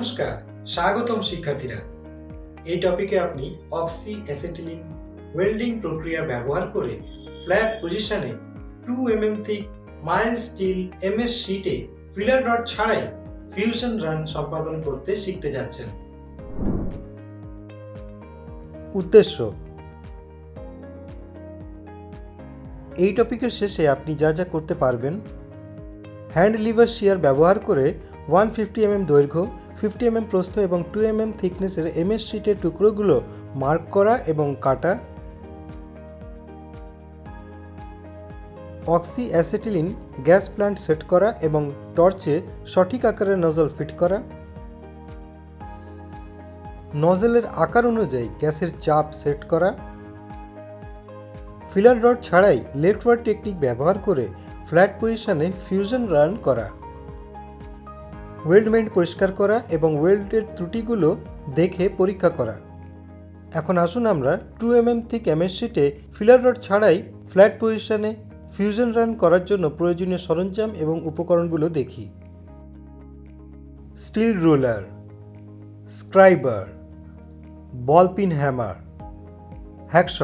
নমস্কার, স্বাগতম শিক্ষার্থীরা। এই টপিকে আপনি অক্সি-অ্যাসিটিলিন ওয়েল্ডিং প্রক্রিয়া ব্যবহার করে ফ্ল্যাট পজিশনে 2 mm thick mild still MS শীটে ফিলার রড ছাড়াই ফিউশন রান সম্পাদন করতে শিখতে যাচ্ছেন। উদ্দেশ্য: এই টপিকের শেষে আপনি যা যা করতে পারবেন: হ্যান্ড লিভার শিয়ার ব্যবহার করে 150 mm দৈর্ঘ্য, 50 mm প্রস্থ এবং 2 mm থিকনেসের এমএস শীটের টুকরোগুলো মার্ক করা এবং কাটা, অক্সি-অ্যাসিটিলিন গ্যাস প্ল্যান্ট সেট করা এবং টর্চে সঠিক আকারের নজল ফিট করা, নজলের আকার অনুযায়ী গ্যাসের চাপ সেট করা, ফিলার রড ছাড়াই লেফট ওয়ার্ড টেকনিক ব্যবহার করে ফ্ল্যাট পজিশনে ফিউশন রান করা, ওয়েল্ডমেন্ট পরিষ্কার করা এবং ওয়েল্ডের ত্রুটিগুলো দেখে পরীক্ষা করা। এখন আসুন আমরা 2 mm থিক এমএস শীটে ফিলার রড ছাড়াই ফ্ল্যাট পজিশনে ফিউশন রান করার জন্য প্রয়োজনীয় সরঞ্জাম এবং উপকরণগুলো দেখি। Steel ruler, scriber, ball pin hammer, hacksaw,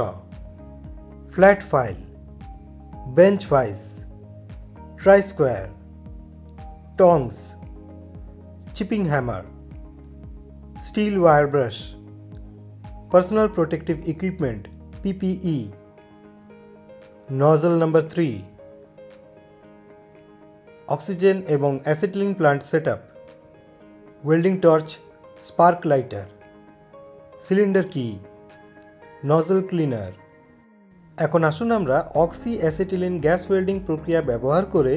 flat file, bench vice, try square, tongs, chipping hammer, steel wire brush, personal protective equipment PPE, nozzle number 3, oxygen এবং acetylene plant setup, welding torch, spark lighter, cylinder key, nozzle cleaner. এখন আসুন আমরা oxy-acetylene gas welding প্রক্রিয়া ব্যবহার করে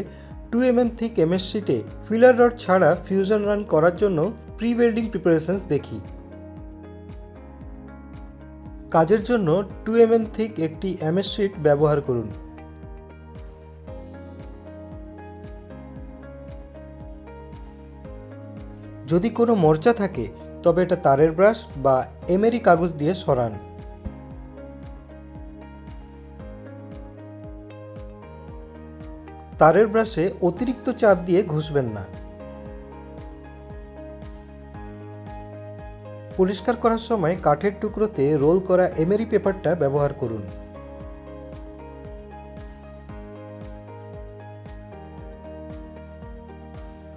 2 mm thick MS শীটে filler rod ছাড়া fusion run করার জন্য প্রি ওয়েল্ডিং প্রিপারেশনস দেখি। কাজের জন্য 2 mm থিক একটি এমএস শীট ব্যবহার করুন। যদি কোনো মোর্চা থাকে তবে এটা তারের ব্রাশ বা এমেরি কাগজ দিয়ে সরান। তারের ব্রাশে অতিরিক্ত চাপ দিয়ে ঘষবেন না। পরিষ্কার করার সময় কাঠের টুকরোতে রোল করা এমেরি পেপারটা ব্যবহার করুন।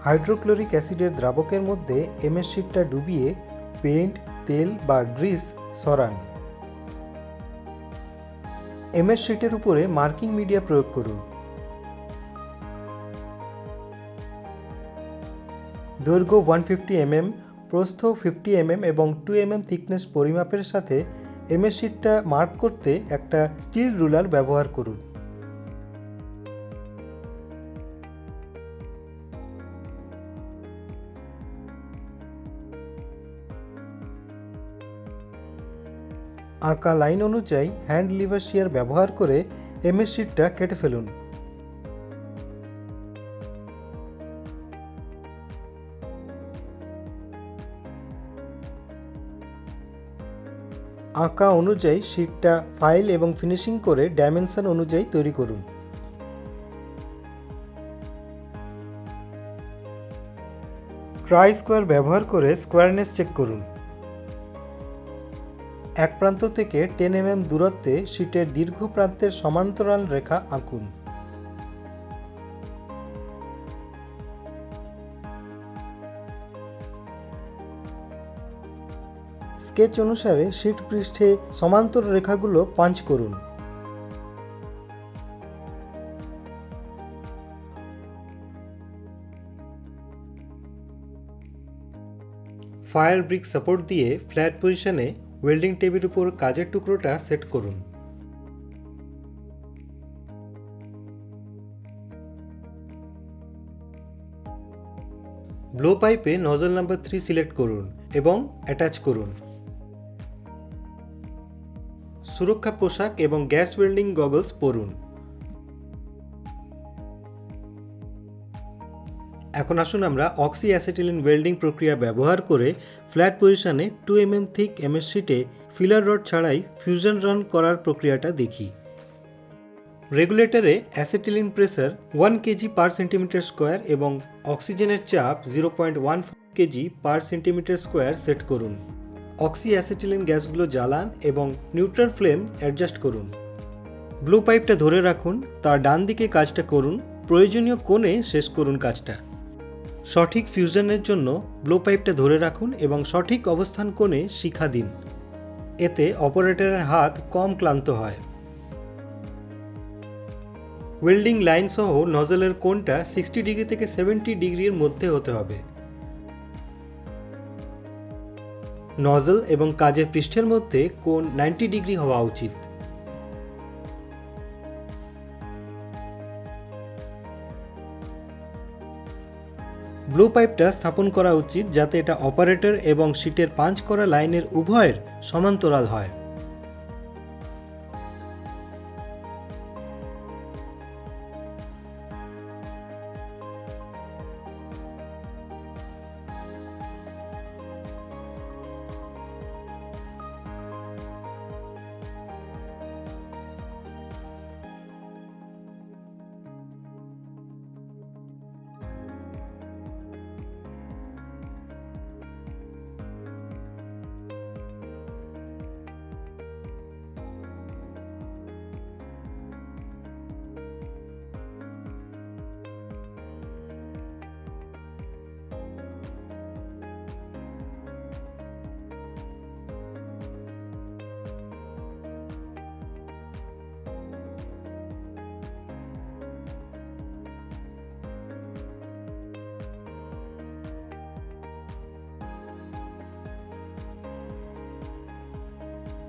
হাইড্রোক্লোরিক অ্যাসিডের দ্রাবকের মধ্যে এমএস শীটটা ডুবিয়ে পেইন্ট, তেল বা গ্রিস সরান। এমএস শীটের উপরে মার্কিং মিডিয়া প্রয়োগ করুন। দৈর্ঘ্য 150 mm, প্রস্থ 50 mm এবং 2 mm থিকনেস পরিমাপের সাথে এমএস শীটটা মার্ক করতে একটা স্টিল রুলার ব্যবহার করুন। আঁকা লাইন অনুযায়ী হ্যান্ড লিভার শিয়ার ব্যবহার করে এমএস শীটটা কেটে ফেলুন। আঁকা অনুযায়ী শীটটা ফাইল এবং ফিনিশিং করে ডাইমেনশন অনুযায়ী তৈরি করুন। ট্রাই স্কোয়ার ব্যবহার করে স্কোয়ারনেস চেক করুন। এক প্রান্ত থেকে 10 mm দূরত্বে শীটের দীর্ঘ প্রান্তের সমান্তরাল রেখা আঁকুন। স্কেচ অনুসারে শীট পৃষ্ঠে সমান্তর রেখাগুলো পাঞ্চ করুন। ফায়ার ব্রিক সাপোর্ট দিয়ে ফ্ল্যাট পজিশনে ওয়েল্ডিং টেবিলের উপর কাজের টুকরোটা সেট করুন। ব্লো পাইপে নজল নাম্বার 3 সিলেক্ট করুন এবং অ্যাটাচ করুন। সুরক্ষা পোশাক এবং গ্যাস ওয়েল্ডিং গগলস পরুন। এখন আসুন আমরা অক্সি-অ্যাসিটিলিন ওয়েল্ডিং প্রক্রিয়া ব্যবহার করে ফ্ল্যাট পজিশনে 2 mm থিক এমএস শীটে ফিলার রড ছাড়াই ফিউশন রান করার প্রক্রিয়াটা দেখি। রেগুলেটরে অ্যাসিটিলিন প্রেসার 1 kg/cm² এবং অক্সিজেনের চাপ 0.15 kg/cm² সেট করুন। অক্সি-অ্যাসিটিলিন গ্যাসগুলো জ্বালান এবং নিউট্রাল ফ্লেম অ্যাডজাস্ট করুন। ব্লো পাইপটা ধরে রাখুন, তার ডান দিকে কাজটা করুন, প্রয়োজনীয় কোণে শেষ করুন কাজটা। সঠিক ফিউশনের জন্য ব্লো পাইপটা ধরে রাখুন এবং সঠিক অবস্থান কোণে শিখা দিন। এতে অপারেটরের হাত কম ক্লান্ত হয়। ওয়েল্ডিং লাইন সহ নজলের কোণটা 60 ডিগ্রি থেকে 70 ডিগ্রির মধ্যে হতে হবে। নজল এবং কাজের পৃষ্ঠের মধ্যে কোণ 90 ডিগ্রি হওয়া উচিত। ব্লো পাইপটা স্থাপন করা উচিত যাতে এটা অপারেটর এবং শীটের পাঞ্চ করা লাইনের উভয়ের সমান্তরাল হয়।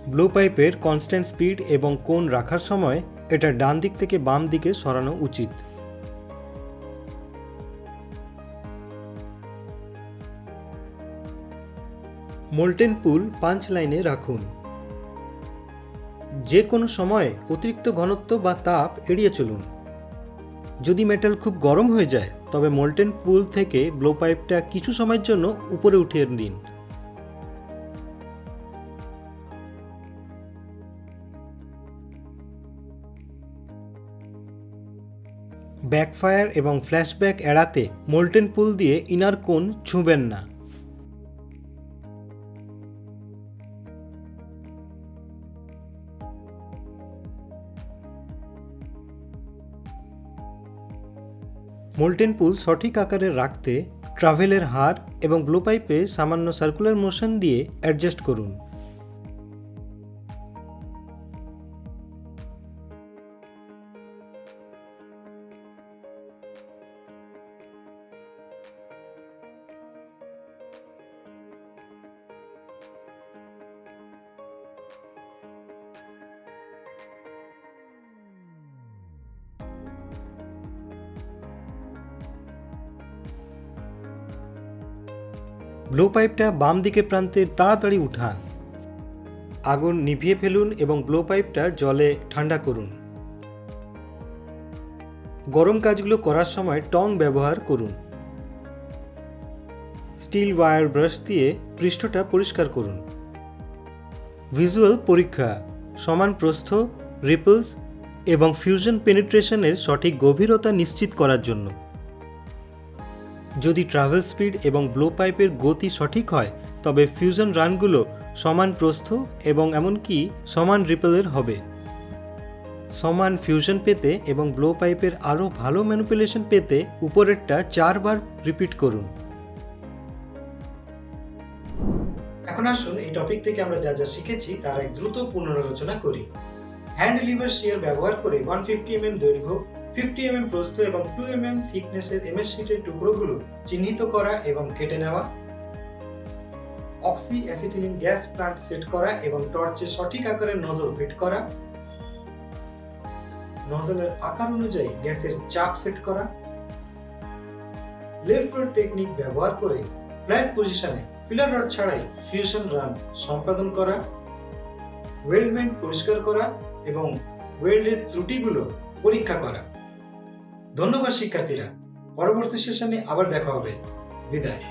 ব্লো পাইপের কনস্ট্যান্ট স্পিড এবং কোণ রাখার সময় এটা ডান দিক থেকে বাম দিকে সরানো উচিত। মোল্টেন পুল পাঞ্চ লাইনে রাখুন। যে কোনো সময় অতিরিক্ত ঘনত্ব বা তাপ এড়িয়ে চলুন। যদি মেটাল খুব গরম হয়ে যায় তবে মোল্টেন পুল থেকে ব্লো পাইপটা কিছু সময়ের জন্য উপরে উঠিয়ে দিন। ব্যাকফায়ার এবং ফ্ল্যাশব্যাক এড়াতে মোল্টেন পুল দিয়ে ইনার কোণ ছুঁবেন না। মোল্টেন পুল সঠিক আকারে রাখতে ট্রাভেলের হার এবং ব্লো পাইপে সামান্য সার্কুলার মোশন দিয়ে অ্যাডজাস্ট করুন। ব্লো পাইপটা বাম দিকে প্রান্তে তাড়াতাড়ি উঠান। আগুন নিভিয়ে ফেলুন এবং ব্লো পাইপটা জলে ঠান্ডা করুন। গরম কাজগুলো করার সময় টং ব্যবহার করুন। স্টিল ওয়্যার ব্রাশ দিয়ে পৃষ্ঠটা পরিষ্কার করুন। ভিজুয়াল পরীক্ষা, সমান প্রস্থ, রিপলস এবং ফিউশন পেনিট্রেশনের সঠিক গভীরতা নিশ্চিত করার জন্য। যদি ট্রাভেল স্পিড এবং ব্লো পাইপের গতি সঠিক হয় তবে ফিউশন রানগুলো সমান প্রস্থ এবং এমনকি সমান রিপেলের হবে। সমান ফিউশন পেতে এবং ব্লো পাইপের আরও ভালো ম্যানিপুলেশন পেতে উপরেরটা 4 বার রিপিট করুন। এখন আসুন এই টপিক থেকে আমরা যা যা শিখেছি তার এক দ্রুত পুনরালোচনা করি। হ্যান্ড লিভার শিয়ার ব্যবহার করে 150 mm দৈর্ঘ্য, 50 mm প্রস্থ এবং 2 mm থিকনেসের এমএস শীটের টুকরোগুলো চিহ্নিত করা এবং কেটে নেওয়া। অক্সি-অ্যাসিটিলিন গ্যাস প্লান্ট সেট করা এবং টর্চে সঠিক আকারের নজল ফিট করা। নজলের আকার অনুযায়ী গ্যাসের চাপ সেট করা। লেফট রড টেকনিক ব্যবহার করে ফ্ল্যাট পজিশনে পিলার রড ছাড়াই ফিউশন রান সম্পাদন করা। ওয়েল্ডমেন্ট পরিষ্কার করা এবং ওয়েল্ডের ত্রুটিগুলো পরীক্ষা করা। ধন্যবাদ শিক্ষার্থীরা, পরবর্তী সেশনে আবার দেখা হবে। বিদায়।